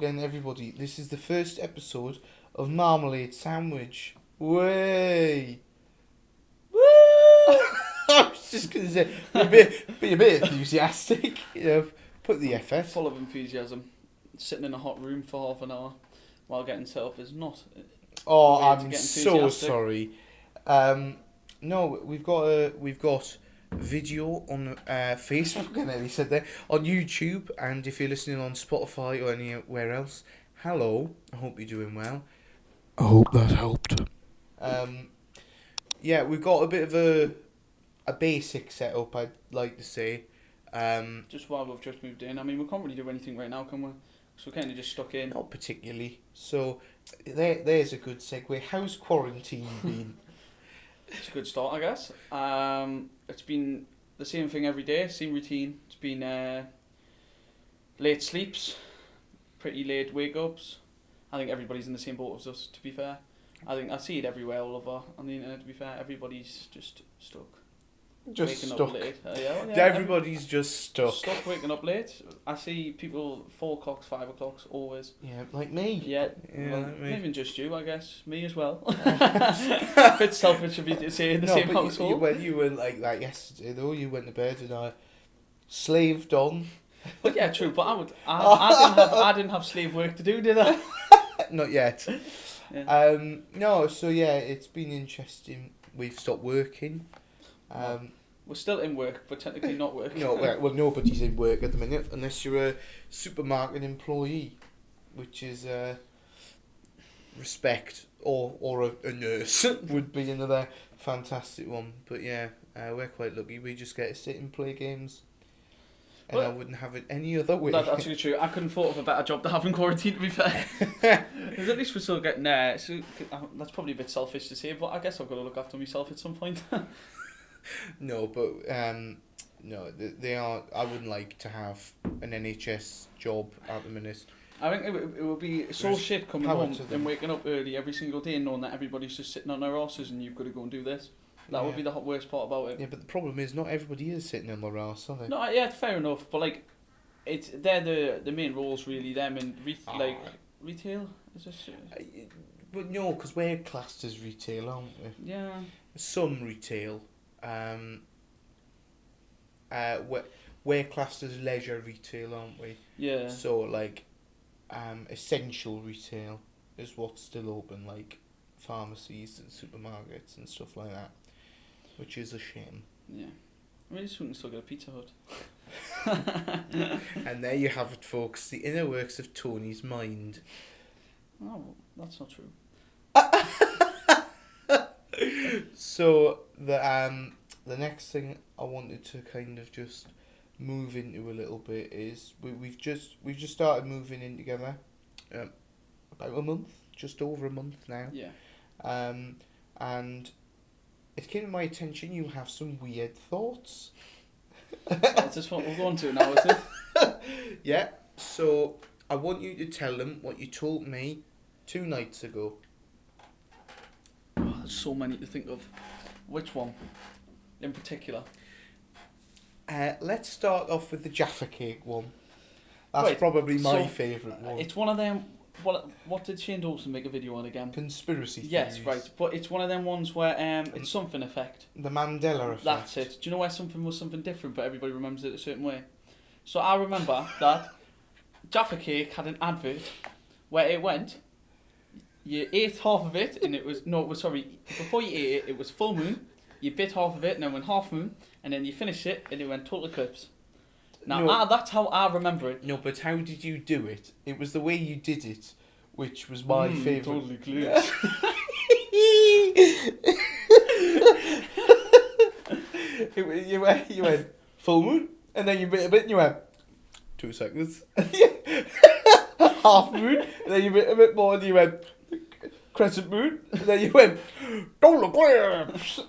again, everybody. This is the first episode of Marmalade Sandwich. Way! Woo! I was just going to say, be a bit enthusiastic. You know, put the effort. Full of enthusiasm. Sitting in a hot room for half an hour while getting set up is not. Oh, I'm so sorry. No, we've got video on Facebook, and he said there, on YouTube, and if you're listening on Spotify or anywhere else, hello. I hope you're doing well. I hope that helped. Yeah, we've got a bit of a basic setup, I'd like to say. Just while we've just moved in, I mean, we can't really do anything right now, can we? So we're kind of just stuck in. Not particularly. So there's a good segue. How's quarantine been? It's a good start, I guess. It's been the same thing every day, same routine. It's been late sleeps, pretty late wake-ups. I think everybody's in the same boat as us, to be fair. I think I see it everywhere all over on the internet, to be fair. Everybody's just stuck. Just waking stuck. Up late. Everybody's just stuck. Stuck waking up late. I see people 4 o'clock, 5 o'clock, always. Yeah, like me. Yeah, well, like me. not even just you, I guess. Me as well. A bit selfish of you to say in the same household. You went like that yesterday, though. You went to bed and I slaved on. But yeah, true. But I didn't have slave work to do, did I? Not yet. Yeah. No. So yeah, it's been interesting. We've stopped working. We're still in work, but technically not working. No, well, nobody's in work at the minute unless you're a supermarket employee, which is respect, or a nurse would be another fantastic one. But yeah, we're quite lucky. We just get to sit and play games, and I wouldn't have it any other way. That's actually true. I couldn't thought of a better job to have in quarantine, to be fair. Because at least we're still getting there. So that's probably a bit selfish to say, but I guess I've got to look after myself at some point. No, but no, they are. I wouldn't like to have an NHS job at the minute. I think it would be so shit coming home and waking up early every single day and knowing that everybody's just sitting on their asses and you've got to go and do this. That would be the worst part about it. Yeah, but the problem is not everybody is sitting on their arse, are they? No, yeah, fair enough. But like, they're the main roles really. Them and like retail is this. But no, because we're classed as retail, aren't we? Yeah. Some retail. We're classed as leisure retail, aren't we? Yeah. So like, essential retail is what's still open, like pharmacies and supermarkets and stuff like that, which is a shame. Yeah. I mean, we can still get a Pizza Hut. And there you have it, folks. The inner works of Tony's mind. Oh, that's not true. So the next thing I wanted to kind of just move into a little bit is we've just started moving in together, about a month, just over a month now. Yeah. And it came to my attention you have some weird thoughts. That's just what we're going to now, is it? Yeah. So I want you to tell them what you told me 2 nights ago. Oh, there's so many to think of. Which one, in particular? Let's start off with the Jaffa cake one. That's probably my favourite one. It's one of them. What did Shane Dawson make a video on again? Conspiracy theories. Yes, right. But it's one of them ones where it's something effect. The Mandela effect. That's it. Do you know where something was something different, but everybody remembers it a certain way? So I remember that Jaffa cake had an advert where it went. You ate half of it, and before you ate it, it was full moon. You bit half of it, and then went half moon, and then you finished it, and it went total eclipse. Now, that's how I remember it. No, but how did you do it? It was the way you did it, which was my favourite. Totally clear. You went full moon, and then you bit a bit, and you went 2 seconds. Half moon, and then you bit a bit more, and you went crescent moon, and then you went total eclipse.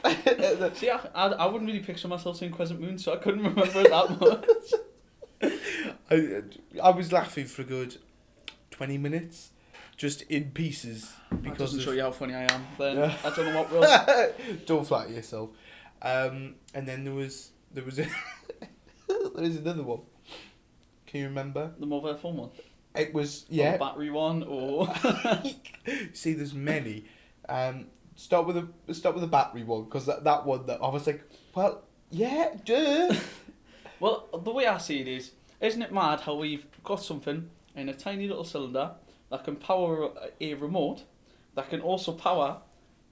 See, I wouldn't really picture myself saying crescent moon, so I couldn't remember it that much. I was laughing for a good 20 minutes, just in pieces. Because that doesn't show you how funny I am. Then I don't know what will. Don't flatter yourself. And then there was another one. Can you remember? The mobile phone one. It was, Or yeah. the battery one, or... See, there's many. Start with the battery one, because that one that I was like, well, yeah, duh. Well, the way I see it is, isn't it mad how we've got something in a tiny little cylinder that can power a remote, that can also power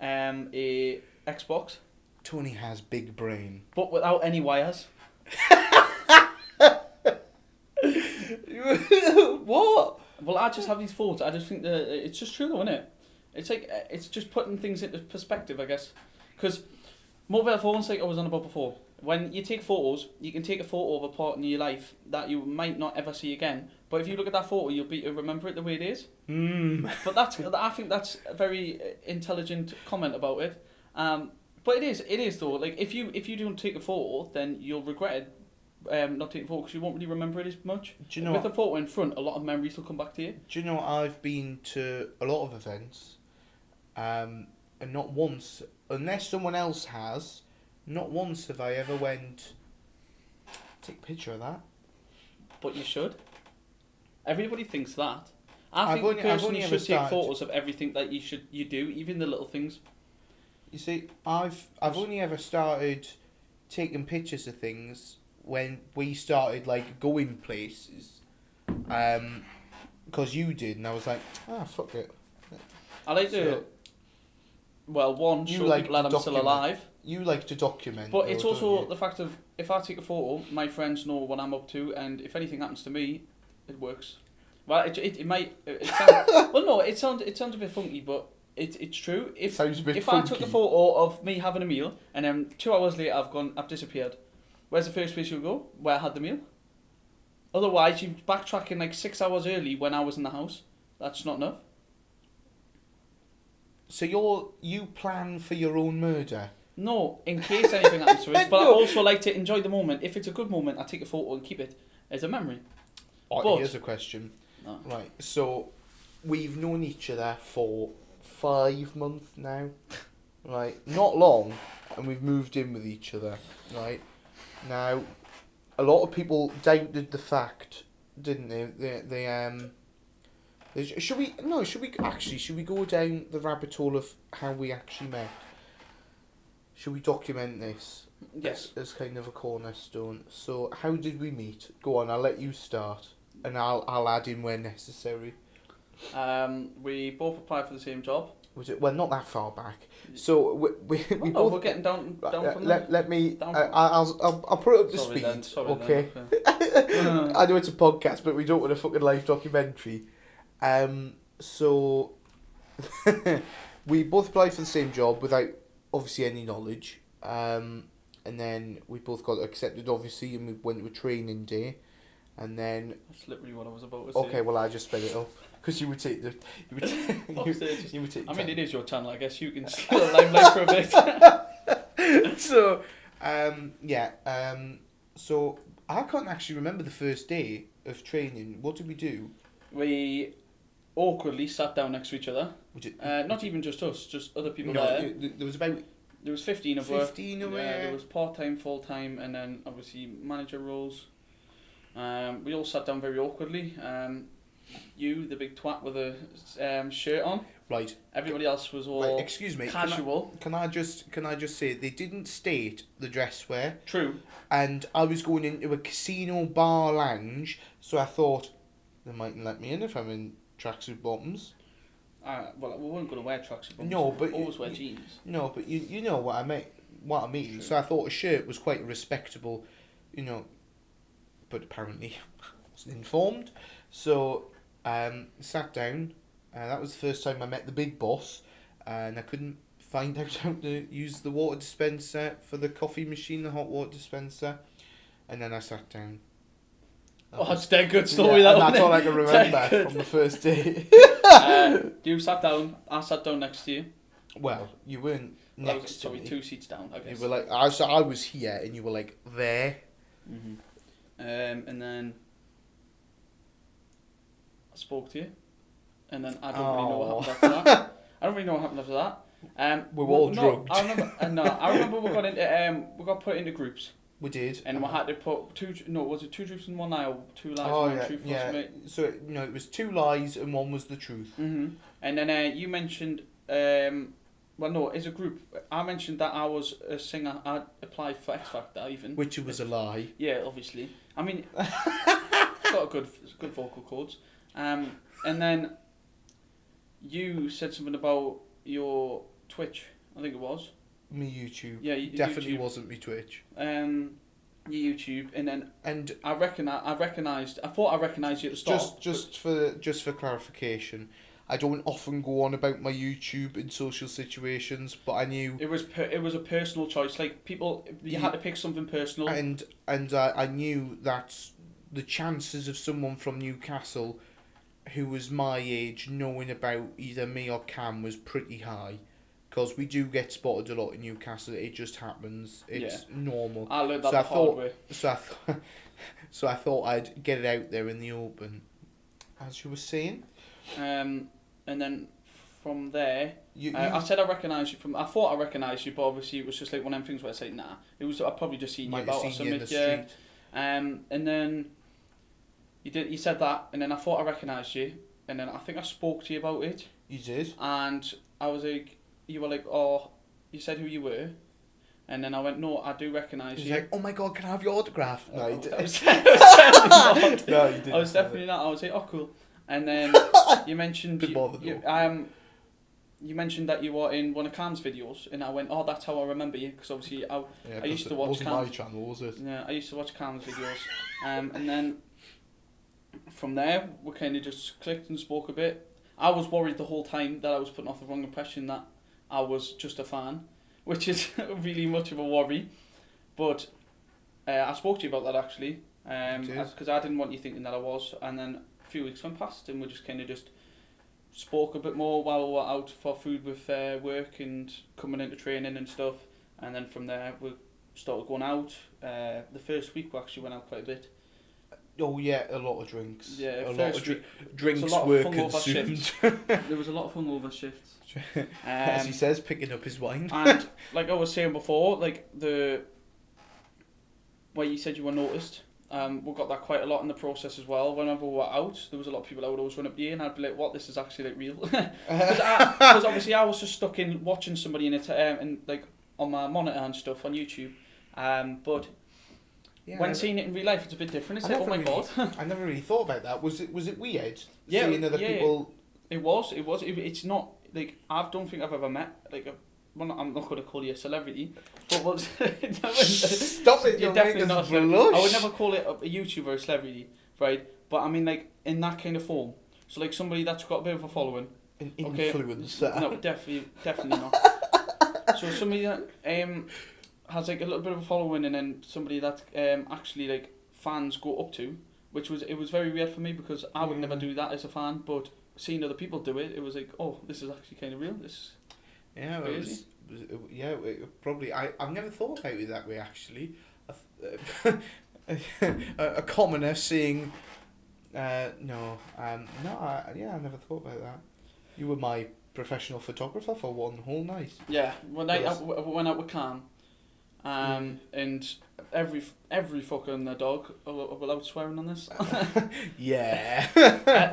a Xbox, Tony has big brain. but without any wires. What? Well, I just have these thoughts. I just think that it's just true, though, isn't it? It's like it's just putting things into perspective, I guess. Because mobile phones, like I was on about before, when you take photos, you can take a photo of a part in your life that you might not ever see again. But if you look at that photo, you'll remember it the way it is. But I think that's a very intelligent comment about it. But it is though. Like if you don't take a photo, then you'll regret it. Not taking a photo because you won't really remember it as much. Do you know with a photo in front, a lot of memories will come back to you. Do you know I've been to a lot of events, and not once, unless someone else has, not once have I ever went, take a picture of that. But you should. Everybody thinks that. I think personally you should take photos of everything that you do, even the little things. You see, I've only ever started taking pictures of things when we started like going places, because you did, and I was like, fuck it. I like to. Well, one, show people that I'm still alive. You like to document. But it's also the fact of, if I take a photo, my friends know what I'm up to, and if anything happens to me, it works. Well, it might. Well, no, it sounds a bit funky, but it's true. If sounds a bit if funky. I took a photo of me having a meal, and then 2 hours later I've disappeared, where's the first place you'll go? Where I had the meal. Otherwise, you're backtracking like 6 hours early when I was in the house. That's not enough. So you plan for your own murder? No, in case anything happens to us. But no. I also like to enjoy the moment. If it's a good moment, I take a photo and keep it as a memory. But here's a question. No. Right, so we've known each other for 5 months now. Right, not long, and we've moved in with each other. Right, now, a lot of people doubted the fact, didn't they? Should we go down the rabbit hole of how we actually met? Should we document this? Yes. As kind of a cornerstone. So, how did we meet? Go on, I'll let you start, and I'll add in where necessary. We both applied for the same job. Was it? Well, not that far back. So we both. We're getting down from there. Let me. I'll put it up to speed. Okay. I know it's a podcast, but we don't want a fucking live documentary. So we both applied for the same job without obviously any knowledge. And then we both got accepted, obviously, and we went to a training day. And then that's literally what I was about to say. Okay, well I just sped it up because you would take the. I mean, it is your channel. I guess you can steal the limelight for a bit. So, so I can't actually remember the first day of training. What did we do? We awkwardly sat down next to each other. Not even just us, just other people there. There was 15 of us. 15 of us. There was part-time, full-time, and then obviously manager roles. We all sat down very awkwardly. You, the big twat with a shirt on. Right. Everybody else was all excuse me, casual. Can I just say they didn't state the dress wear. True. And I was going into a casino bar lounge, so I thought they mightn't let me in if I'm in tracksuit bottoms. Well, we weren't going to wear tracksuit bottoms. No, but always wear jeans. No, but you know what I mean. True. So I thought a shirt was quite respectable, but apparently I wasn't informed. So sat down. That was the first time I met the big boss, and I couldn't find out how to use the water dispenser for the coffee machine, the hot water dispenser, and then I sat down. It's a dead good story, that one. That's all I can remember from the first day. You sat down, I sat down next to you. Well, you weren't next to me. 2 seats down, I guess. You were like, I was here, and you were like there. Mm-hmm. And then I spoke to you, and then I don't really know what happened after that. I don't really know what happened after that. We're all drugged. I remember we got put into groups. We did. And we had to put was it 2 truths and 1 lie, or 2 lies and 1 truth? Yeah. So it was 2 lies and 1 was the truth. And then you mentioned, as a group, I mentioned that I was a singer. I applied for X Factor even. Which was a lie. Yeah, obviously. I mean, got a good vocal cords. And then you said something about your Twitch, I think it was. Me YouTube. Yeah, definitely YouTube. Wasn't me Twitch. Your YouTube, and then I thought I recognised you at the start. Just for clarification, I don't often go on about my YouTube in social situations, but I knew it was a personal choice. Like people, you had to pick something personal. And I knew that the chances of someone from Newcastle who was my age knowing about either me or Cam was pretty high. Because we do get spotted a lot in Newcastle. It just happens. It's normal. I learned that the hard way. So I thought I'd get it out there in the open. As you were saying. And then from there, I said I recognised you from. I thought I recognised you, but obviously it was just like one of them things where I say, nah. It was I probably just seen you about or something. Yeah. And then you said that, and then I thought I recognised you, and then I think I spoke to you about it. You did. And I was like. You were like, oh, you said who you were, and then I went, no, I do recognise you. Like, oh my god, can I have your autograph? No, you didn't. I was definitely not. No, you didn't. I was definitely not. I was like, oh, cool. And then you mentioned you mentioned that you were in one of Cam's videos, and I went, oh, that's how I remember you, because obviously I used to watch Cam's. It wasn't my channel, was it? Yeah, I used to watch Cam's videos, and then from there we kind of just clicked and spoke a bit. I was worried the whole time that I was putting off the wrong impression that I was just a fan, which is really much of a worry. But I spoke to you about that actually, because I didn't want you thinking that I was. And then a few weeks went past, and we just kind of just spoke a bit more while we were out for food with work and coming into training and stuff. And then from there we started going out. The first week we actually went out quite a bit. Oh yeah, a lot of drinks. Yeah, a lot of drinks were consumed. There was a lot of hungover shifts. As he says, picking up his wine. And like I was saying before, like where you said you were noticed, we got that quite a lot in the process as well. Whenever we were out, there was a lot of people that would always run up to you, and I'd be like, "What? This is actually like real." Because obviously I was just stuck in watching somebody in it, and like on my monitor and stuff on YouTube, but. Yeah, when seeing it in real life, it's a bit different. It's like, oh my god! I never really thought about that. Was it weird? Yeah, seeing other people. It was. It's not like I don't think I've ever met like I'm not going to call you a celebrity, but Stop it! You're definitely not a celebrity. I would never call it a YouTuber a celebrity, right? But I mean like in that kind of form. So like somebody that's got a bit of a following. An influencer. No, definitely not. So somebody that has like a little bit of a following, and then somebody that actually like fans go up to, it was very weird for me because I would never do that as a fan, but seeing other people do it, it was like, oh, this is actually kind of real. This is crazy. Probably I've never thought about it that way actually. A commoner seeing, I never thought about that. You were my professional photographer for one whole night. Yeah, when I went out with Cam. And every fucker and their dog. Without swearing on this. Yeah.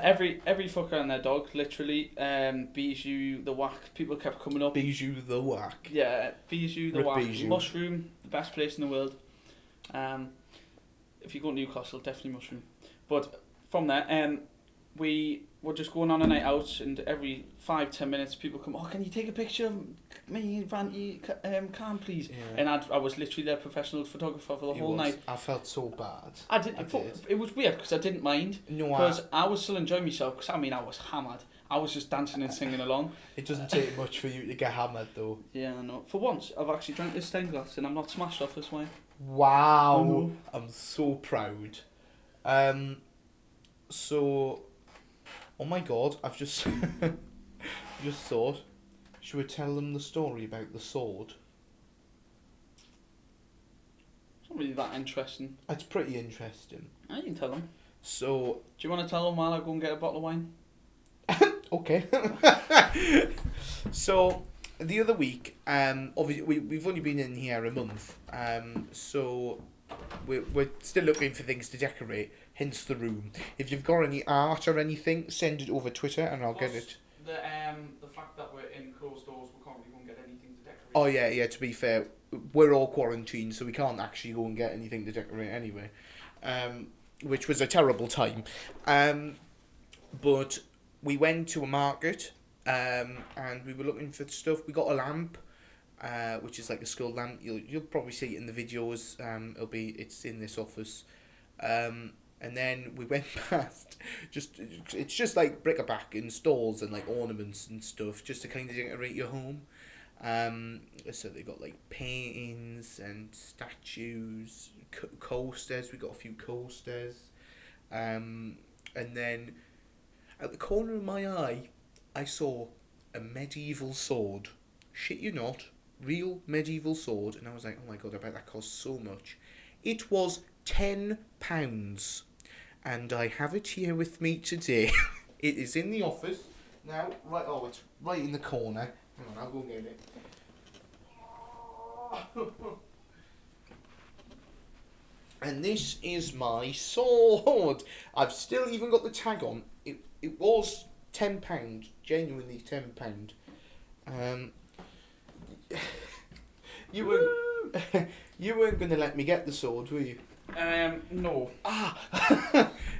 Every fucker and their dog, literally. Bijou the Whack. People kept coming up. Bijou the Whack. Yeah, Bijou the Whack. Bijou. Mushroom, the best place in the world. If you go to Newcastle, definitely Mushroom. But from there, we were just going on a night out, and every 5-10 minutes people come, oh, can you take a picture of me, Vanty, Cam, please? Yeah. And I was literally their professional photographer for the whole night. I felt so bad. I did. It was weird because I didn't mind. Because I was still enjoying myself, because I mean I was hammered. I was just dancing and singing along. It doesn't take much for you to get hammered though. Yeah, I know. For once, I've actually drank this stained glass and I'm not smashed off this wine. Wow. I'm so proud. So... Oh my god, I've just thought, should we tell them the story about the sword? It's not really that interesting. It's pretty interesting. I can tell them. So... Do you want to tell them while I go and get a bottle of wine? Okay. So, the other week, obviously we've only been in here a month, so we're still looking for things to decorate. Hence the room. If you've got any art or anything, send it over Twitter and I'll get it. The fact that we're in closed doors, we can't really go and get anything to decorate. Oh yeah. To be fair, we're all quarantined, so we can't actually go and get anything to decorate anyway. Which was a terrible time. But we went to a market. And we were looking for stuff. We got a lamp. Which is like a skull lamp. You'll probably see it in the videos. It's in this office. And then we went past it's just like bric-a-brac and stalls and like ornaments and stuff just to kind of decorate your home. So they got like paintings and statues, coasters. We got a few coasters. And then at the corner of my eye, I saw a medieval sword. Shit you not. Real medieval sword. And I was like, oh my god, I bet that costs so much. It was £10. And I have it here with me today. It is in the office. Now, it's right in the corner. Hang on, I'll go and get it. And this is my sword. I've still even got the tag on. It was £10. Genuinely £10. You weren't going to let me get the sword, were you? No.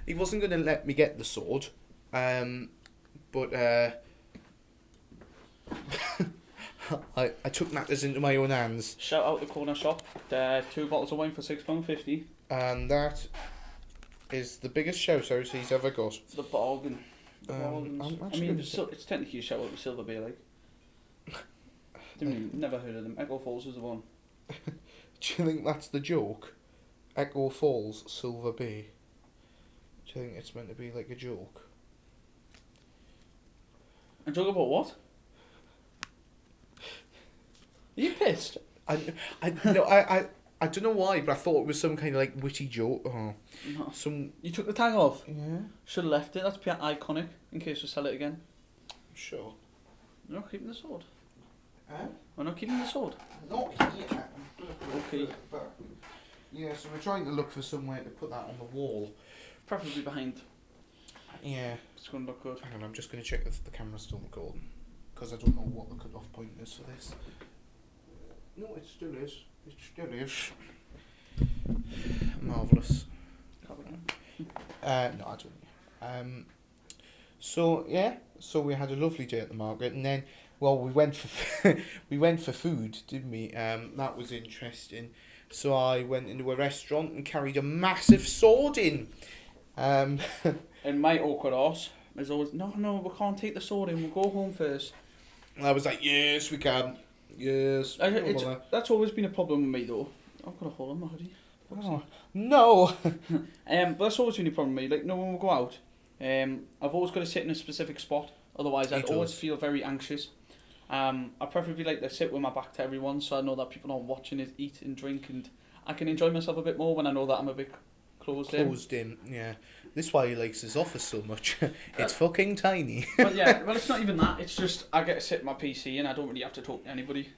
He wasn't going to let me get the sword. But I took matters into my own hands. Shout out the corner shop. 2 bottles of wine for £6.50. And that is the biggest shout out he's ever got. The bargain. It's technically a shout out with Silver Bay, like. Never heard of them. Echo Falls is the one. Do you think that's the joke? Echo Falls, Silver Bay. Do you think it's meant to be like a joke? A joke about what? Are you pissed? I don't know why, but I thought it was some kind of like witty joke. Oh, no. Some. You took the tag off? Yeah. Should have left it. That's pretty iconic. In case we sell it again. Sure. You're not keeping the sword. Huh? We're not keeping the sword. Not yet. Okay. But, yeah, so we're trying to look for somewhere to put that on the wall. Preferably behind. Yeah. It's going to look good. Hang on, I'm just going to check if the camera's still recording. Because I don't know what the cut-off point is for this. No, it still is. It still is. Marvellous. No, I don't. So we had a lovely day at the market, and then, well, we went for food, didn't we? That was interesting. So I went into a restaurant and carried a massive sword in. And my awkward arse is always, no, we can't take the sword in. We'll go home first. And I was like, yes, we can. Yes. That's always been a problem with me, though. I've got a hole in my hoodie. Oh, no. But that's always been a problem with me. Like, when we go out, I've always got to sit in a specific spot. Otherwise, I'd always feel very anxious. I preferably like to sit with my back to everyone, so I know that people aren't watching it, eat and drink, and I can enjoy myself a bit more when I know that I'm a bit closed in. Yeah. This is why he likes his office so much. It's fucking tiny. Well, it's not even that. It's just I get to sit at my PC and I don't really have to talk to anybody.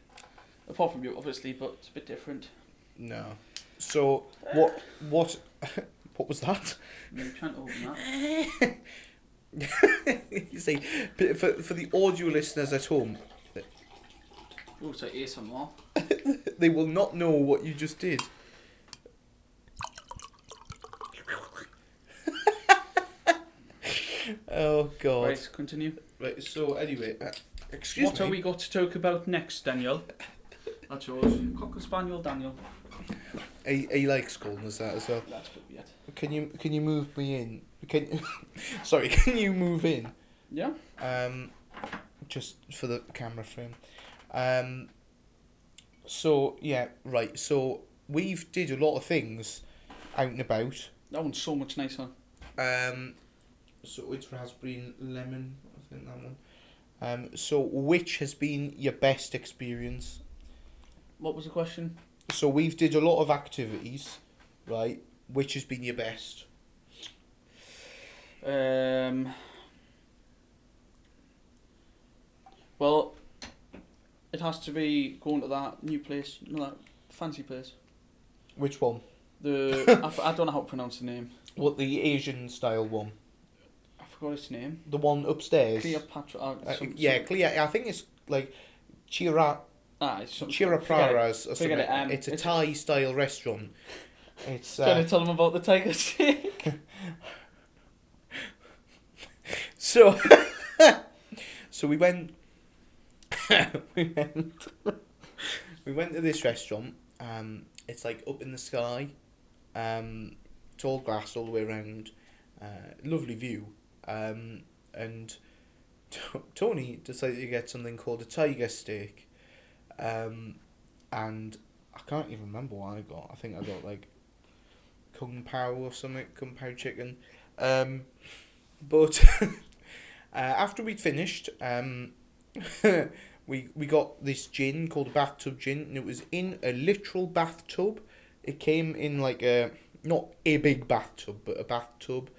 Apart from you, obviously, but it's a bit different. No. So, what was that? I'm trying to open that. You see, for the audio listeners at home, Oh, it's like ASMR. they will not know what you just did. Oh God. Right, continue. Right, so anyway, excuse me. What have we got to talk about next, Daniel? That's yours. Cocker Spaniel, Daniel. He likes calling us that as well. That's a bit weird. Can you move me in? Can you move in? Yeah. Just for the camera frame. So yeah, right. So we've did a lot of things out and about. That one's so much nicer. So it's raspberry and lemon, I think that one. So which has been your best experience? What was the question? So we've did a lot of activities, right? Which has been your best? Well, it has to be going to that new place, that fancy place. Which one? I don't know how to pronounce the name. What, the Asian style one? I forgot its name. The one upstairs? Cleopatra. Clea. I think it's like Chirapraras or something. It's a Thai style restaurant. It's. Trying to tell them about the tiger steak. So we went. we went to this restaurant. It's like up in the sky. It's all glass all the way around. Lovely view. And Tony decided to get something called a tiger steak. And I can't even remember what I got. I think I got like Kung Pao or something, Kung Pao chicken. But after we'd finished, we got this gin called a bathtub gin, and it was in a literal bathtub. It came in like not a big bathtub, but a bathtub.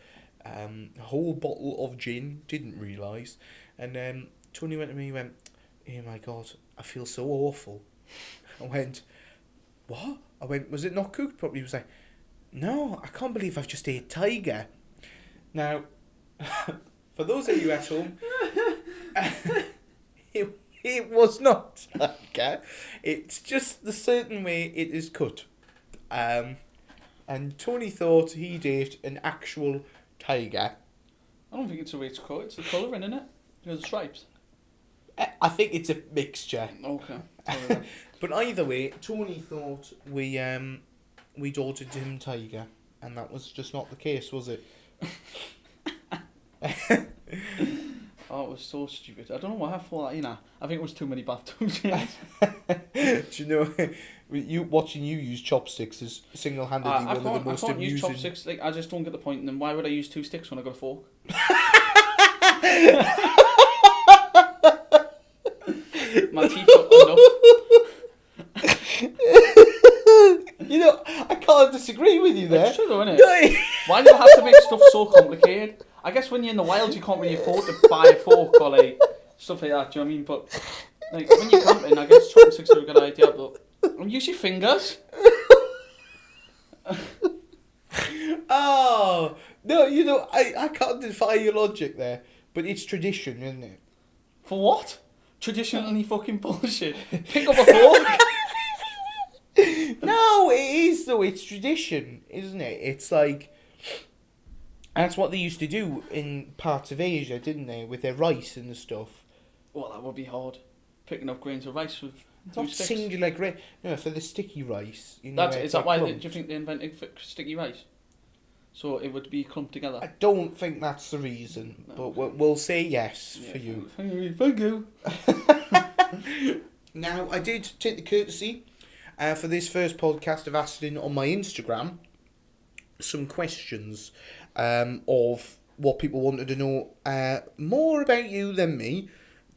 A whole bottle of gin, didn't realise. And then Tony went to me and went, "Oh my God, I feel so awful." I went, "What?" I went, "Was it not cooked properly?" He was like, "No, I can't believe I've just ate tiger." Now, for those of you at home, it was not tiger. It's just the certain way it is cut. And Tony thought he'd ate an actual tiger. I don't think it's the way it's cut. It's the colouring, isn't it? You know, the stripes. I think it's a mixture. Okay. But either way, Tony thought we'd ordered him tiger, and that was just not the case, was it? Oh, it was so stupid. I don't know why I thought that, you know. I think it was too many bathtubs. Do you know, watching you use chopsticks is single-handedly one of the most amusing... I can't use chopsticks. Like, I just don't get the point. And then why would I use 2 sticks when I got a fork? My teeth got enough. You know, I can't disagree with you there. It's true though, isn't it? Why do you have to make stuff so complicated? I guess when you're in the wild, you can't really afford to buy a fork or like stuff like that. Do you know what I mean? But like when you're camping, I guess chopsticks are a good idea. But use your fingers. Oh no! You know, I can't defy your logic there, but it's tradition, isn't it? For what? Traditionally fucking bullshit. Pick up a fork. No, it is though. It's tradition, isn't it? It's like that's what they used to do in parts of Asia, didn't they, with their rice and the stuff. Well, that would be hard. Picking up grains of rice with not sticks. Singular grain. No, for the sticky rice. You know, Is that why do you think they invented sticky rice? So it would be clumped together. I don't think that's the reason, no. But we'll say yes for you. Thank you. Now, I did take the courtesy for this first podcast of asking on my Instagram some questions of what people wanted to know more about you than me,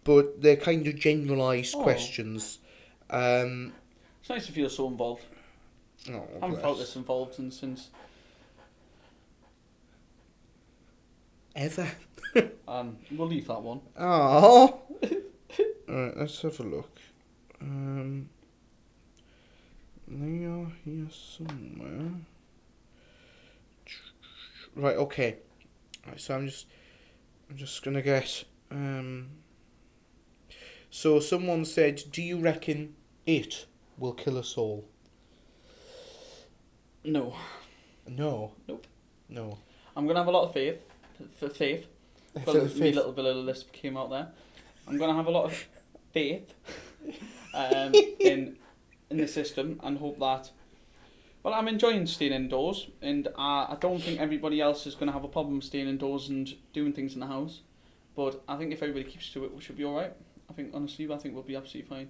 but they're kind of generalised questions. It's nice to feel so involved. Oh, I haven't felt this involved since... Ever. We'll leave that one. Oh. Alright, let's have a look. They are here somewhere. Right, okay. Right, so I'm just gonna get so someone said, "Do you reckon it will kill us all?" No. No. Nope. No. I'm gonna have a lot of faith. Well, my little bit of a lisp came out there. I'm gonna have a lot of faith in the system and hope that. Well, I'm enjoying staying indoors, and I don't think everybody else is gonna have a problem staying indoors and doing things in the house. But I think if everybody keeps to it, we should be all right. I think honestly, I think we'll be absolutely fine.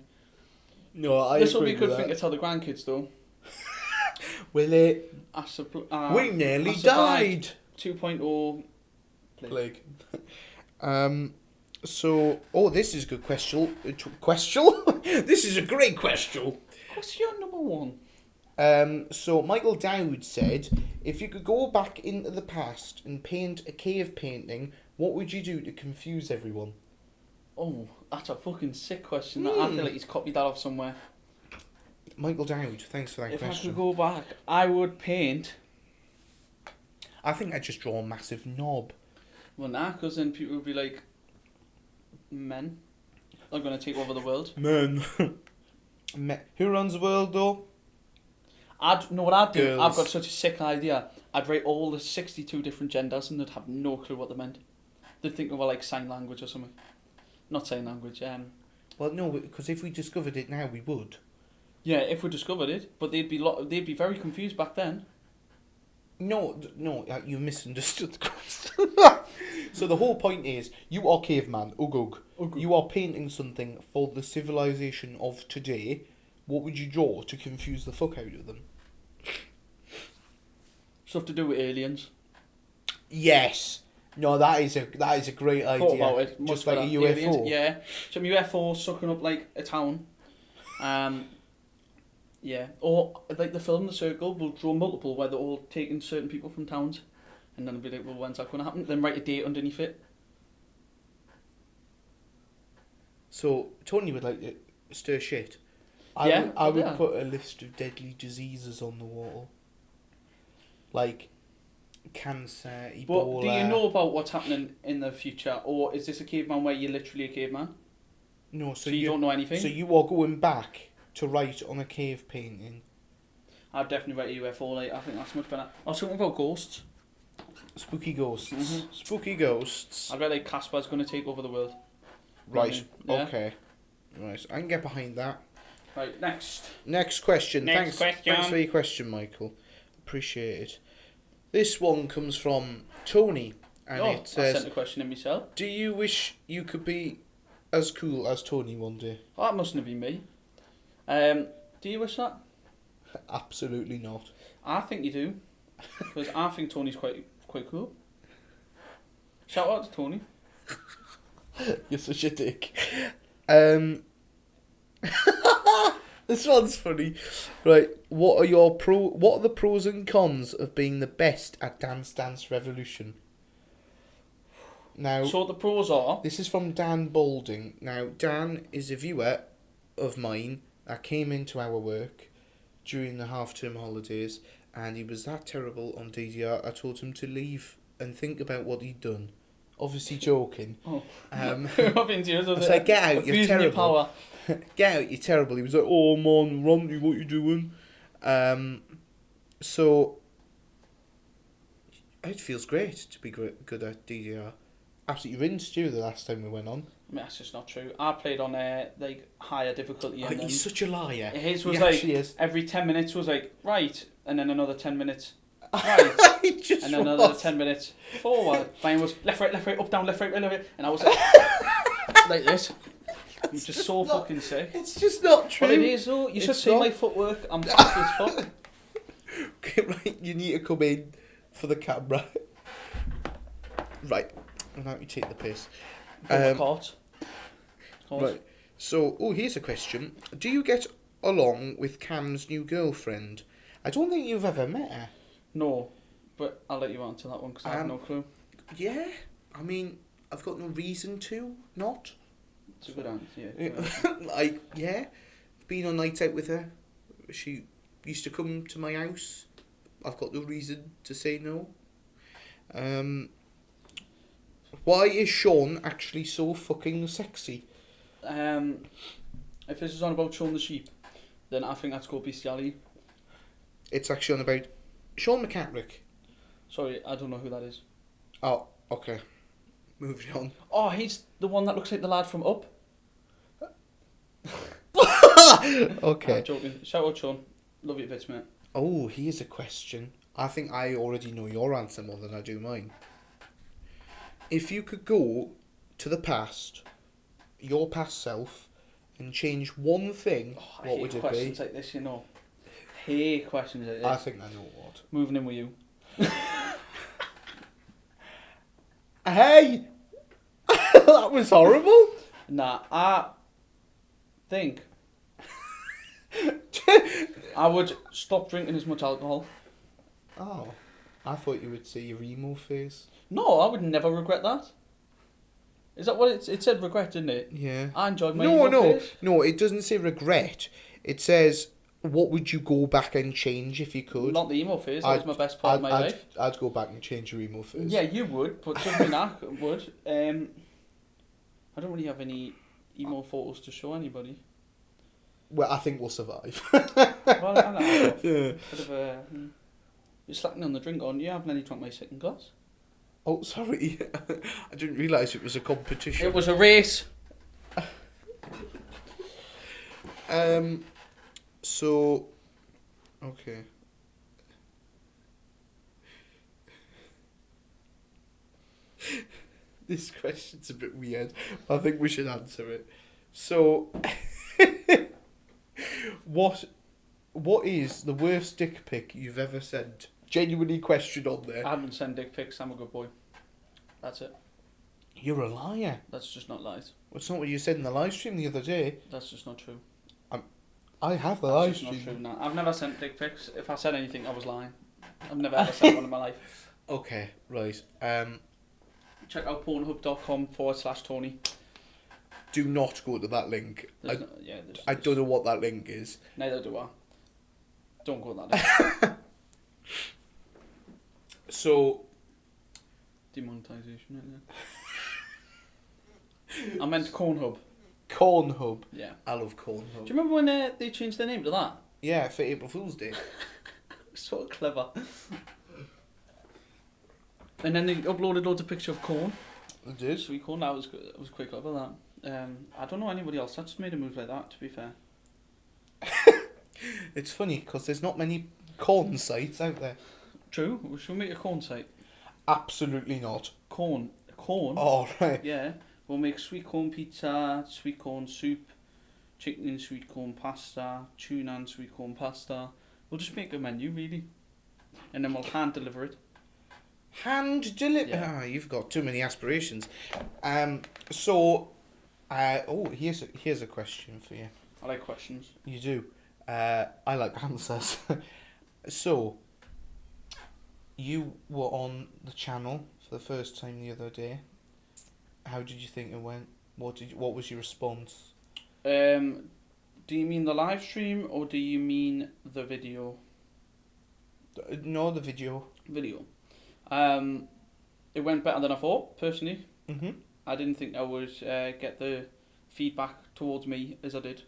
No, this will be a good thing to tell the grandkids, though. Will it? We nearly died. 2.0 plague. So, this is a good question. This is a great question. Question number 1. So Michael Dowd said, if you could go back into the past and paint a cave painting, what would you do to confuse everyone? Oh, that's a fucking sick question. I feel like he's copied that off somewhere. Michael Dowd, thanks for that question. If I could go back, I would paint. I think I'd just draw a massive knob. Well, nah, because then people would be like, men are going to take over the world. Men. Who runs the world, though? Know what I'd do? Girls. I've got such a sick idea. I'd write all the 62 different genders and they'd have no clue what they meant. They'd think they were like sign language or something. Not sign language, Well, no, because if we discovered it now, we would. Yeah, if we discovered it, but they'd be very confused back then. No, you misunderstood the question. So the whole point is, you are caveman, Ugug. You are painting something for the civilization of today. What would you draw to confuse the fuck out of them? Stuff to do with aliens. Yes. No, that is a great idea. Thought about it. Just like a UFO. Aliens, yeah. Some UFO sucking up like a town. Yeah. Or like the film The Circle, we'll draw multiple where they're all taking certain people from towns. And then it'll be like, well, when's that going to happen? Then write a date underneath it. So, Tony would like to stir shit. Yeah, I would put a list of deadly diseases on the wall. Like cancer, Ebola. But do you know about what's happening in the future? Or is this a caveman where you're literally a caveman? No, so you don't know anything? So you are going back to write on a cave painting. I'd definitely write a UFO, like, I think that's much better. Or something about ghosts. Spooky ghosts. Mm-hmm. Spooky ghosts. I'd write like Casper's going to take over the world. Right, Yeah. okay. Right, I can get behind that. Right, next. Next question. Next question. Thanks for your question, Michael. Appreciate it. This one comes from Tony, and it says, I sent a question in myself. do you wish you could be as cool as Tony one day? Oh, that mustn't have been me. Do you wish that? Absolutely not. I think you do. Because I think Tony's quite cool. Shout out to Tony. You're such a dick. This one's funny. Right, what are the pros and cons of being the best at Dance Dance Revolution? Now, So the pros are... this is from Dan Balding. Now, Dan is a viewer of mine that came into our work during the half-term holidays, and he was that terrible on DDR, I told him to leave and think about what he'd done. Obviously joking. Oh. I I was like, get out, you're terrible. Your power. Get out, you're terrible. He was like, oh man, Randy, what you doing? So, it feels great to be good at DDR. Absolutely rinsed you the last time we went on. I mean, that's just not true. I played on like higher difficulty. And he's such a liar. His was he like, is. every 10 minutes was like, right, and then another 10 minutes, right, and then another 10 minutes, forward. Mine was left, right, up, down, left, right, and I was like, like this. I'm just so fucking sick. It's just not true. But it is though. You should see my footwork. I'm fast as fuck. Okay, right, you need to come in for the camera. Right, and now you take the piss. Caught. Right, so, here's a question. Do you get along with Cam's new girlfriend? I don't think you've ever met her. No, but I'll let you answer that one because I have no clue. Yeah, I mean, I've got no reason to not. It's a good answer, yeah. Like, yeah, been on nights out with her. She used to come to my house. I've got no reason to say no. Why is Sean actually so fucking sexy? If this is on about Sean the sheep, then I think that's called bestiality. It's actually on about Sean McCatrick. Sorry, I don't know who that is. Oh, okay. Moving on. Oh, he's the one that looks like the lad from Up. Okay. Joking. Shout out Sean. Love you bits, mate. Oh, here's a question. I think I already know your answer more than I do mine. If you could go to the past, your past self, and change one thing, what would it be? Questions like this, you know. Hate questions like this. I think I know what. Moving in with you. Hey! That was horrible. Nah, I think I would stop drinking as much alcohol. Oh, I thought you would say your emo face. No, I would never regret that. Is that what it said? Regret, didn't it? Yeah. I enjoyed my emo phase. No. It doesn't say regret. It says what would you go back and change if you could? Not the emo phase. That was my best part of my life. I'd go back and change your emo phase. Yeah, you would, but doesn't mean I would. I don't really have any emo photos to show anybody. Well, I think we'll survive. Well, I know. Yeah. Bit of a... You're slacking on the drink, on. You haven't any drunk my second glass. Oh, sorry. I didn't realise it was a competition. It was a race. So, okay. This question's a bit weird. I think we should answer it. So, what is the worst dick pic you've ever sent? Genuinely question on there. I haven't sent dick pics. I'm a good boy. That's it. You're a liar. That's just not lies. Well, it's not what you said in the live stream the other day. That's just not true. I have the That's live just not stream. true. No. I've never sent dick pics. If I said anything, I was lying. I've never ever sent one in my life. Okay, right. Check out pornhub.com/Tony. Do not go to that link. I don't know what that link is. Neither do I. Don't go to that link. So, Demonetisation, isn't it? I meant Cornhub. Cornhub. Yeah. I love Cornhub. Do you remember when they changed their name to that? Yeah, for April Fool's Day. So clever. And then they uploaded loads of pictures of corn. They did. Sweet corn. That was quite clever. That. I don't know anybody else that's made a move like that. To be fair. It's funny because there's not many corn sites out there. True. We should make a corn site. Absolutely not. Corn. Oh, right. Yeah. We'll make sweet corn pizza, sweet corn soup, chicken and sweet corn pasta, tuna and sweet corn pasta. We'll just make a menu, really. And then we'll hand deliver it. Hand deliver. Yeah. Ah, you've got too many aspirations. Here's a question for you. I like questions. You do. I like answers. So, you were on the channel for the first time the other day. How did you think it went? What was your response? Do you mean the live stream or do you mean the video? No, the video. Video. It went better than I thought, personally. Mm-hmm. I didn't think I would get the feedback towards me as I did.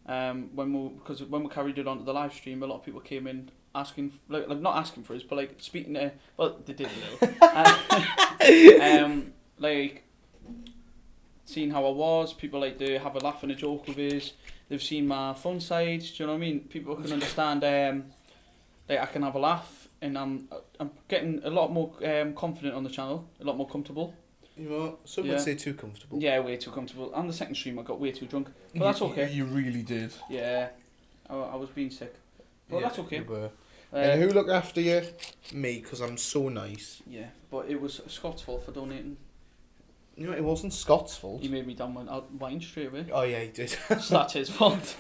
Because when we carried it onto the live stream, a lot of people came in asking, like not asking for us, but like speaking to, well, they did know. Like seeing how I was, people like to have a laugh and a joke with us. They've seen my fun side. Do you know what I mean? People can understand. Like I can have a laugh, and I'm getting a lot more confident on the channel, a lot more comfortable. You know, some would say too comfortable. Yeah, way too comfortable. On the second stream, I got way too drunk, but that's okay. You really did. Yeah, I was being sick, but that's okay. You were. And who looked after you? Me, because I'm so nice. Yeah, but it was Scott's fault for donating. You know, it wasn't Scott's fault. He made me down wine straight away. Oh yeah, he did. So that's his fault.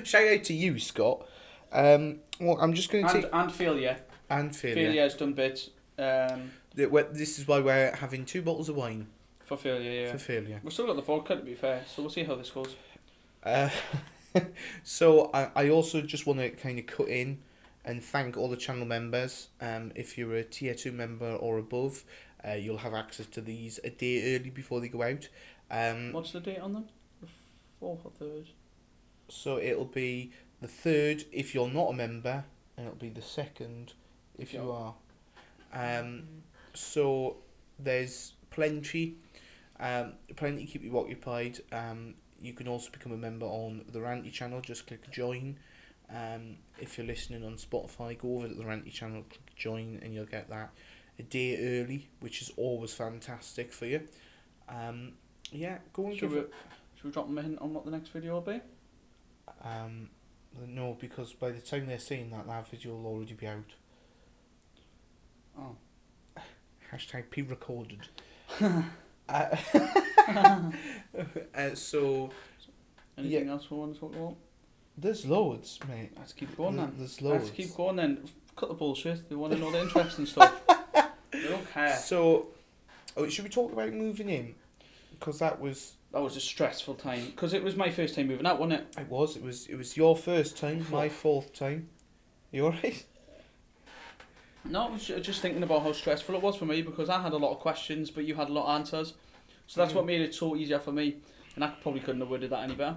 Shout out to you, Scott. Well, I'm just going to take... And failure. And failure. Failure has done bits. This is why we're having 2 bottles of wine. For failure, yeah. For failure. We've still got the vodka, to be fair, so we'll see how this goes. So I also just want to kind of cut in and thank all the channel members. If you're a tier 2 member or above, you'll have access to these a day early before they go out. What's the date on them? The 4th or 3rd? So it'll be the 3rd if you're not a member, and it'll be the 2nd if you are. So there's plenty to keep you occupied. You can also become a member on the Ranty channel. Just click join. If you're listening on Spotify, go over to the Ranty channel, click join, and you'll get that a day early, which is always fantastic for you. Yeah, go and Should we drop them a hint on what the next video will be? No, because by the time they're seeing that video will already be out. Oh. Hashtag pre-recorded. So... Anything else we want to talk about? There's loads, mate. Let's keep going then. There's loads. Let's keep going then. Cut the bullshit. They want to know the interesting stuff. They don't care. So, should we talk about moving in Because that was a stressful time. Because it was my first time moving out, wasn't it? It was your first time, my fourth time. You alright? No, I was just thinking about how stressful it was for me because I had a lot of questions, but you had a lot of answers. So that's what made it so easier for me. And I probably couldn't have worded that any better.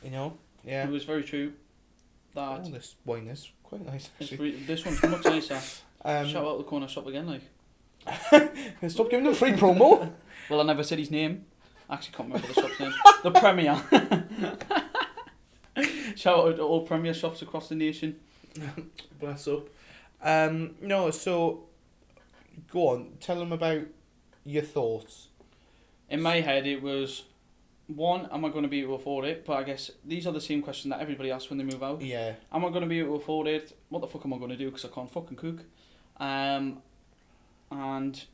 You know? Yeah. It was very true. That this wine is quite nice, actually. This one's much nicer. Shout out the corner shop again, like. Stop giving them free promo. Well, I never said his name. I actually can't remember the shop's name. The Premier. Shout out to all Premier shops across the nation. Bless up. No, so go on. Tell them about your thoughts. In my head, it was, one, am I going to be able to afford it? But I guess these are the same questions that everybody asks when they move out. Yeah. Am I going to be able to afford it? What the fuck am I going to do? Because I can't fucking cook. And am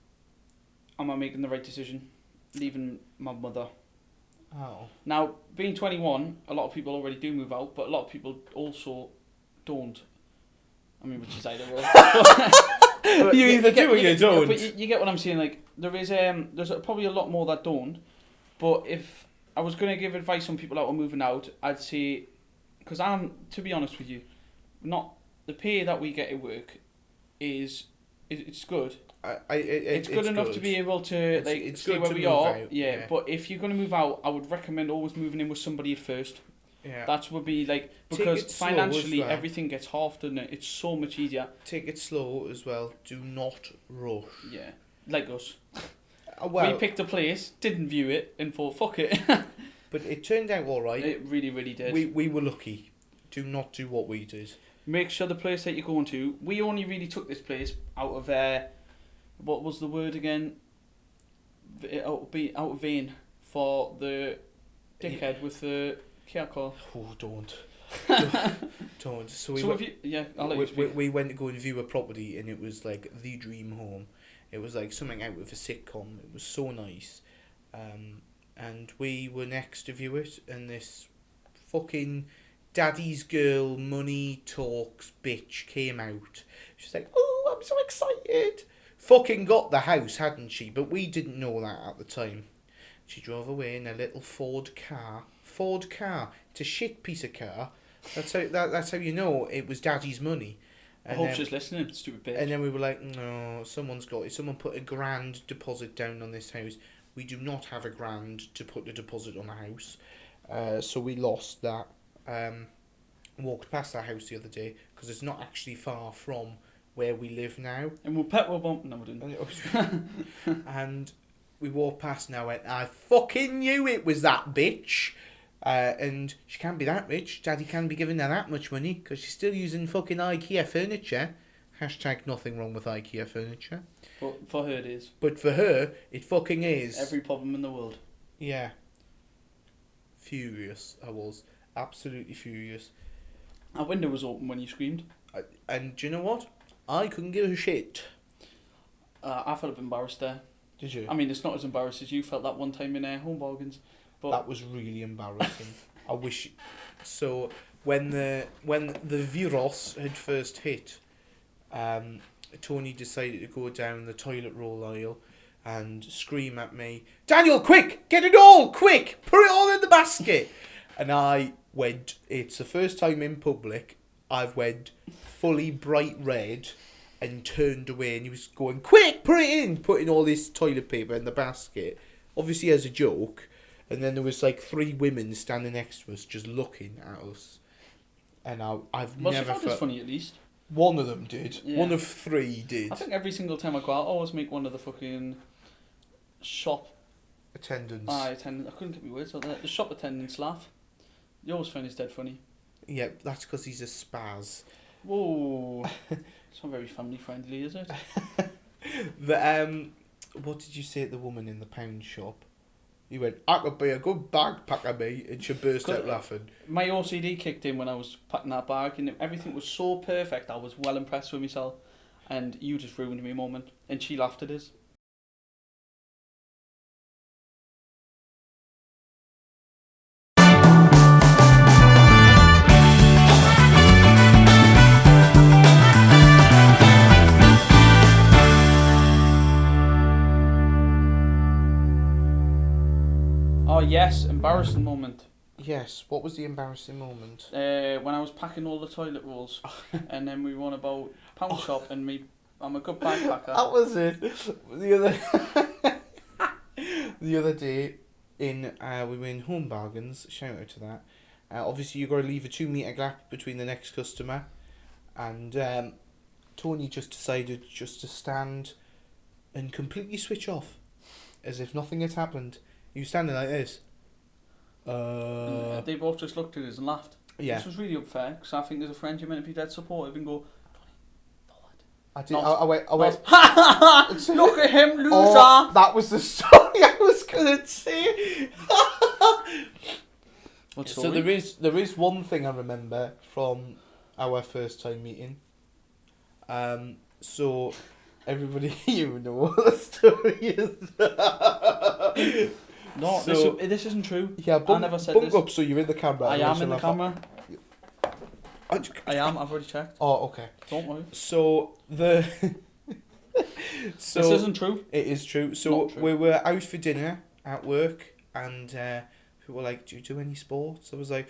I making the right decision? Leaving my mother. Oh. Now, being 21, a lot of people already do move out, but a lot of people also don't. I mean, which is either way. But you either do or you don't. But you get what I'm saying. Like, there's probably a lot more that don't. But if I was going to give advice on people that are moving out, I'd say, because to be honest with you, not the pay that we get at work it's good. It's good enough to be able to it's stay where we are. Yeah, but if you're going to move out, I would recommend always moving in with somebody at first. Yeah. That would be like, because financially everything gets half, doesn't it? It's so much easier. Take it slow as well. Do not rush. Yeah, like us. Well, we picked a place, didn't view it, and thought, fuck it. But it turned out all right. It really, really did. We were lucky. Do not do what we did. Make sure the place that you're going to. We only really took this place out of what was the word again? Out of vein for the dickhead with the care car. Oh, don't. Don't. So I'll let you speak. We went to go and view a property, and it was like the dream home. It was like something out of a sitcom. It was so nice. And we were next to view it, and this fucking daddy's girl money talks bitch came out. She's like, oh, I'm so excited. Fucking got the house, hadn't she? But we didn't know that at the time. She drove away in a little Ford car. It's a shit piece of car. That's how you know it was daddy's money. And I hope she's listening, stupid bitch. And then we were like, no, someone's got it. Someone put a grand deposit down on this house. We do not have a grand to put a deposit on a house. So we lost that. Walked past that house the other day because it's not actually far from where we live now. And we'll petrol bump. No, we didn't. And we walked past now and I fucking knew it was that bitch. And she can't be that rich. Daddy can't be giving her that much money because she's still using fucking IKEA furniture. # nothing wrong with IKEA furniture. But for her it is. But for her, it fucking is. Every problem in the world. Yeah. Furious, I was. Absolutely furious. Our window was open when you screamed. And do you know what? I couldn't give a shit. I felt a bit embarrassed there. Did you? I mean, it's not as embarrassed as you felt that one time in Home Bargains. But that was really embarrassing. I wish... So, when the virus had first hit, Tony decided to go down the toilet roll aisle and scream at me, Daniel, quick! Get it all! Quick! Put it all in the basket! And I went, it's the first time in public I've went fully bright red and turned away, and he was going, quick, put it in! Putting all this toilet paper in the basket, obviously as a joke. And then there was like 3 women standing next to us just looking at us. And I've never felt it funny at least. One of them did. Yeah. One of 3 did. I think every single time I go out, I always make one of the fucking shop attendants. I couldn't get my words out there. The shop attendants laugh. You always find it's dead funny. Yeah, that's because he's a spaz. Whoa. It's not very family friendly, is it? What did you say to the woman in the pound shop? He went, I could be a good bagpacker, mate, and she burst out laughing. My OCD kicked in when I was packing that bag, and everything was so perfect. I was well impressed with myself, and you just ruined me a moment. And she laughed at us. Oh yes, embarrassing moment. Yes, what was the embarrassing moment? When I was packing all the toilet rolls, and then we won about pound shop, and I'm a good backpacker. That was it. The other day, we were in Home Bargains. Shout out to that. Obviously, you got to leave a 2 meter gap between the next customer, and Tony just decided just to stand and completely switch off, as if nothing had happened. He was standing like this. And they both just looked at us and laughed. Yeah. This was really unfair, because I think as a friend you're meant to be dead supportive and go, forward. I did. I went. Look at him, loser. Oh, that was the story I was gonna say. What So story? there is one thing I remember from our first time meeting. So everybody, you know what the story is. No, So- this isn't true. Yeah, I never said bunk this. up so you're in the camera. I am in the camera. I am. I've already checked. Oh, okay. Don't worry. So the. So This isn't true. it is true. So Not true. we were out for dinner at work, and people were like, "Do you do any sports?" I was like,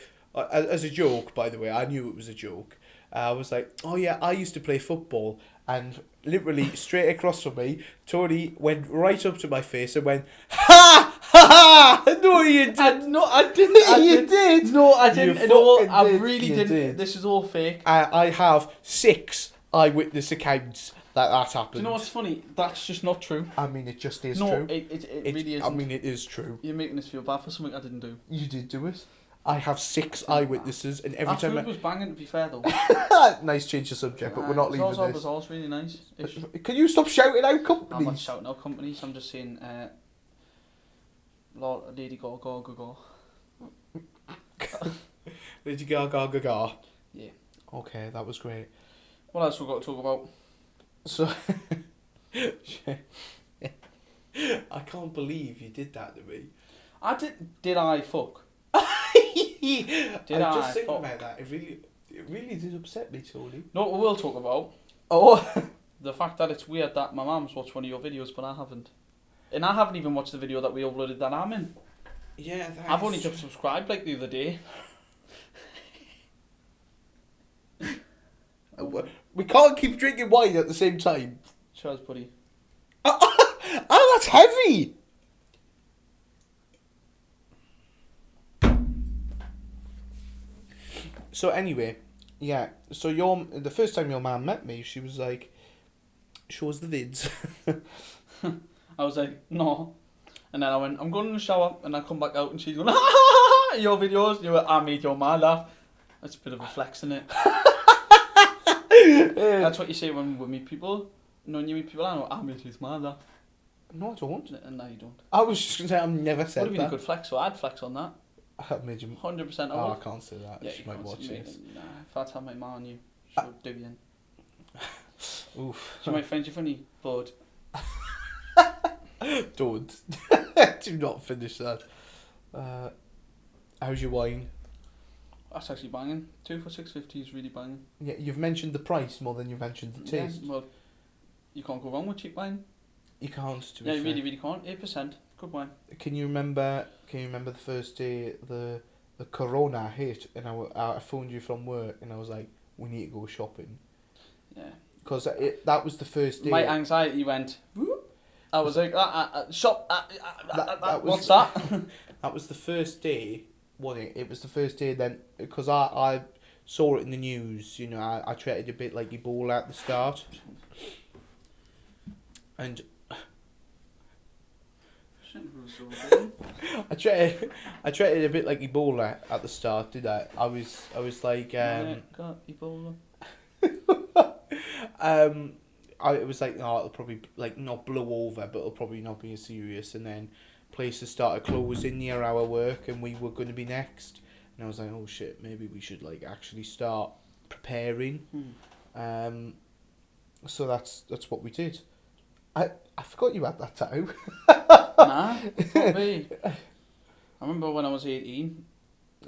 as a joke, by the way. I knew it was a joke. I was like, "Oh yeah, I used to play football," and literally straight across from me, Tony went right up to my face and went, "Ha ha ha! No, you didn't. No, I didn't. You did. No, I didn't. You No, fucking I did. really You didn't. did. This is all fake. I have 6 eyewitness accounts that happened. Do you know what's funny? That's just not true. I mean, it just is No, true. it really isn't. I mean, it is true. You're making us feel bad for something I didn't do. You did do it. I have 6 eyewitnesses, and every That time. food was banging, to be fair though. Nice change of subject, but we're not leaving It this. was really nice. Can you stop shouting out I'm not companies? shouting out companies. I'm just saying, Lady Gaga, Gaga. Lady Gaga, Gaga. Yeah. Okay, that was great. What else we got to talk about? So, I can't believe you did that to me. I did. Did I fuck? Did I just think fuck? about that. It really did upset me, Tony. No, what we will talk about. Oh, The fact that it's weird that my mum's watched one of your videos, but I haven't. And I haven't even watched the video that we uploaded that I'm in. yeah. I've only just subscribed like the other day. We can't keep drinking wine at the same time. Cheers, buddy. Oh, that's heavy. So anyway, yeah. So the first time your mum met me, she was like, "Show us the vids." I was like, no. And then I went, I'm going in the shower, and I come back out, and she's going, your videos. You were, I made your man laugh. That's a bit of a flex, isn't it? That's what you say when we meet people. No, when you meet people, I made his man laugh. No, I don't. And now you don't. I was just gonna say I've never said Would have been a that. good flex, so I'd flex on that. I made you. 100% I Oh, I would. can't say that. Yeah, She you might can't watch see me. this. Nah, if I tell my man on you, she'll do you in. Oof. She might find you funny, but Don't. Do not finish that. How's your wine? that's actually banging. 2 for $6.50 is really banging. Yeah, you've mentioned the price more than you've mentioned the taste. Yeah, well, you can't go wrong with cheap wine. You can't. To be Yeah, you fair. really, really can't. 8%, good wine. Can you remember the first day the corona hit and I phoned you from work and I was like, we need to go shopping Yeah. because that was the first day. My anxiety went. Whoop. I was like, shop. What's was- that? That was the first day, wasn't it? It was the first day then because I saw it in the news. You know, I treated it a bit like Ebola at the start, and I treated it a bit like Ebola at the start, did I? I was like Got Ebola. it was like, oh, it'll probably like not blow over, but it'll probably not be as serious. And then places started closing near our work, and we were going to be next. And I was like, oh shit, maybe we should like actually start preparing. So that's what we did. I forgot you had that tattoo. Nah, it's not me. I remember when I was 18.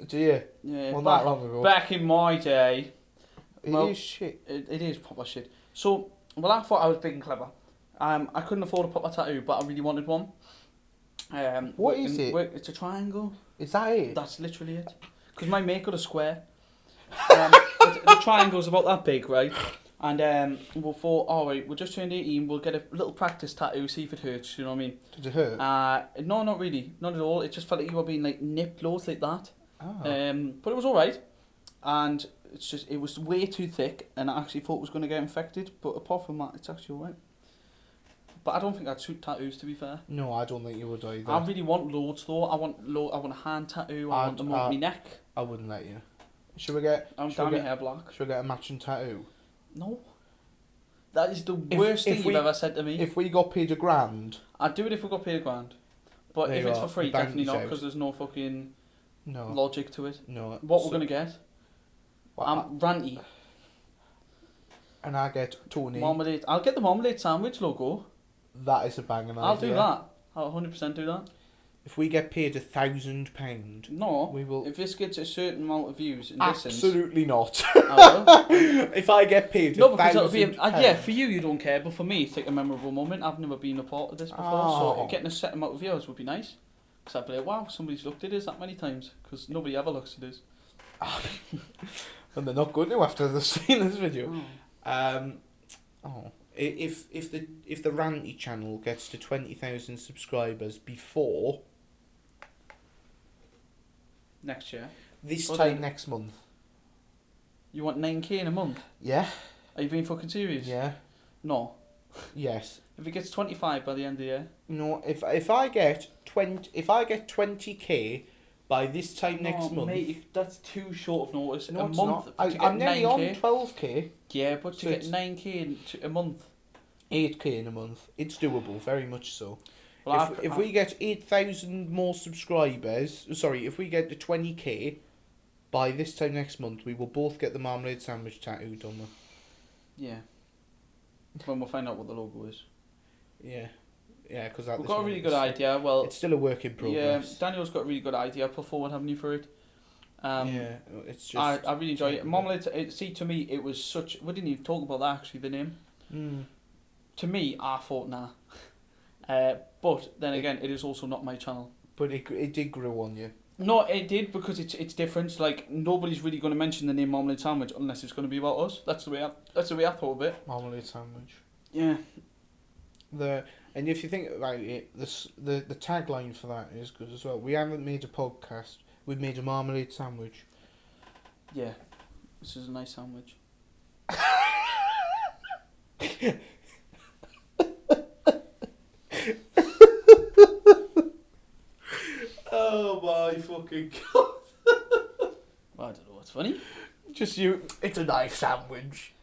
Do you? Yeah, Well, not long ago. back in my day. It well, is shit. It is proper shit. So, well, I thought I was big and clever. I couldn't afford a proper tattoo, but I really wanted one. What is it? It's a triangle. Is that it? That's literally it. Because my mate got a square. The triangle's about that big, right? And we thought, alright, we'll just turn 18, we'll get a little practice tattoo, see if it hurts, you know what I mean? Did it hurt? No, not really, not at all. It just felt like you were being like nipped loads like that. Oh. But it was alright. And it was way too thick, and I actually thought it was going to get infected, but apart from that, it's actually alright. But I don't think I'd suit tattoos, to be fair. No, I don't think you would either. I really want loads though. I want a hand tattoo. I want them on my neck. I wouldn't let you. Should we get? I'm dye my hair black. Should we get a matching tattoo? No. That is the worst thing you've ever said to me. If we got paid £1,000, I'd do it if we got paid £1,000. But if it's for free, definitely not, because there's no fucking logic to it. No. What we're gonna get? I'm ranty. And I get Tony. Marmalade. I'll get the Marmalade Sandwich logo. That is a banging idea. I'll do that. I'll 100% do that. If we get paid £1,000, no, we will. If this gets a certain amount of views and absolutely not. I will. If I get paid, no, because it'll be yeah. For you don't care, but for me, it's like a memorable moment. I've never been a part of this before, so getting a set amount of views would be nice. Because I'd be like, wow, somebody's looked at this that many times. Because nobody ever looks at this. And they're not going to after they've seen this video. If the Ranty channel gets to 20,000 subscribers before next year, this time next month, you want 9k in a month? Yeah. Are you being fucking serious? Yeah. No. Yes. If it gets 25 by the end of the year. No. If I get 20k by this time next month. Mate, that's too short of notice. No, a month. I'm nearly on 12k. Yeah, but to get 9k in a month. 8k in a month. It's doable, very much so. Well, if we get 8,000 more subscribers, if we get to 20k by this time next month, we will both get the Marmalade Sandwich tattoo done. Yeah. When we'll find out what the logo is. Yeah. Yeah, because we've got a really good idea. Well, it's still a work in progress. Yeah, Daniel's got a really good idea put forward, haven't you, for it? Yeah, it's just. I really enjoy it. Marmalade. See, to me, it was such. We didn't even talk about that actually. The name. To me, I thought nah. But then again, it is also not my channel. But it did grow on you. No, it did because it's different. Like nobody's really going to mention the name Marmalade Sandwich unless it's going to be about us. That's the way I thought of it. Marmalade Sandwich. Yeah. And if you think about it, the tagline for that is good as well. We haven't made a podcast. We've made a marmalade sandwich. Yeah, this is a nice sandwich. Oh my fucking god! Well, I don't know what's funny. Just you. It's a nice sandwich.